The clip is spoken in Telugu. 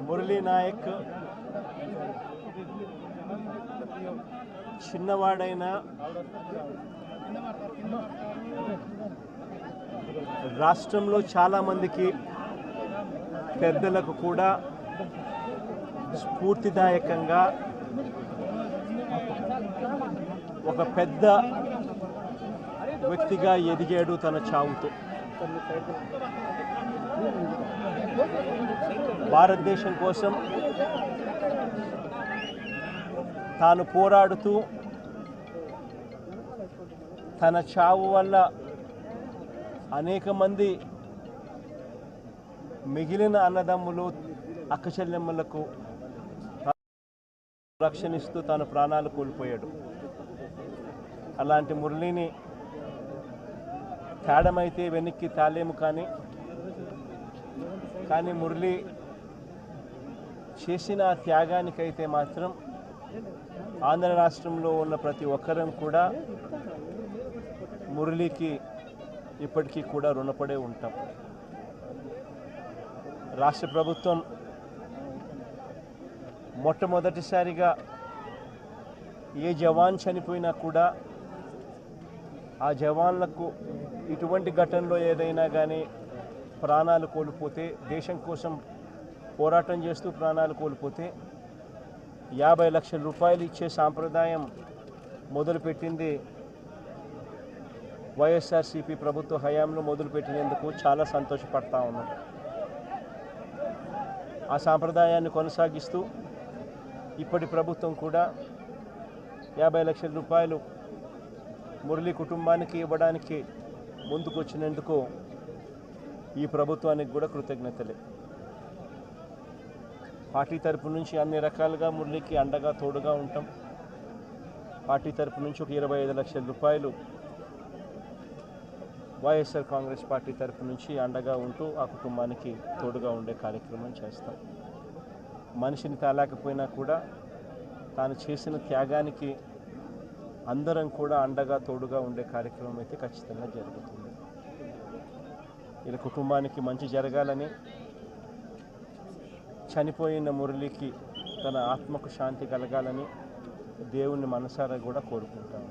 మురళీ నాయక్ చిన్నవాడైన రాష్ట్రంలో చాలామందికి పెద్దలకు కూడా స్ఫూర్తిదాయకంగా ఒక పెద్ద వ్యక్తిగా ఎదిగాడు తన చావుతో. భారతదేశం కోసం తాను పోరాడుతూ తన చావు వల్ల అనేక మంది మిగిలిన అన్నదమ్ములు అక్కచెల్లెమ్మలకు రక్షణిస్తూ తాను ప్రాణాలు కోల్పోయాడు. అలాంటి మురళిని తేడమైతే వెనక్కి తాలేము, కానీ మురళి చేసిన త్యాగానికైతే మాత్రం ఆంధ్ర రాష్ట్రంలో ఉన్న ప్రతి ఒక్కరం కూడా మురళికి ఇప్పటికీ కూడా రుణపడే ఉంటాం. రాష్ట్ర ప్రభుత్వం మొట్టమొదటిసారిగా ఏ జవాన్ చనిపోయినా కూడా ఆ జవాన్లకు ఇటువంటి ఘటనలో ఏదైనా కానీ ప్రాణాలు కోల్పోతే, దేశం కోసం పోరాటం చేస్తూ ప్రాణాలు కోల్పోతే 50 లక్షల రూపాయలు ఇచ్చే సాంప్రదాయం మొదలుపెట్టింది వైఎస్ఆర్సీపీ ప్రభుత్వ హయాంలో మొదలుపెట్టినందుకు చాలా సంతోషపడతా ఉన్నాం. ఆ సాంప్రదాయాన్ని కొనసాగిస్తూ ఇప్పటి ప్రభుత్వం కూడా 50 లక్షల రూపాయలు మురళి కుటుంబానికి ఇవ్వడానికి ముందుకొచ్చినందుకు ఈ ప్రభుత్వానికి కూడా కృతజ్ఞతలే. పార్టీ తరపు నుంచి అన్ని రకాలుగా మురళికి అండగా తోడుగా ఉంటాం. పార్టీ తరపు నుంచి ఒక 25 లక్షల రూపాయలు వైఎస్ఆర్ కాంగ్రెస్ పార్టీ తరపు నుంచి అండగా ఉంటూ ఆ కుటుంబానికి తోడుగా ఉండే కార్యక్రమం చేస్తాం. మనిషిని తాలేకపోయినా కూడా తాను చేసిన త్యాగానికి అందరం కూడా అండగా తోడుగా ఉండే కార్యక్రమం అయితే ఖచ్చితంగా జరుగుతుంది. ఇలా కుటుంబానికి మంచి జరగాలని, చనిపోయిన మురళికి తన ఆత్మకు శాంతి కలగాలని దేవుణ్ణి మనసారా కూడా కోరుకుంటాను.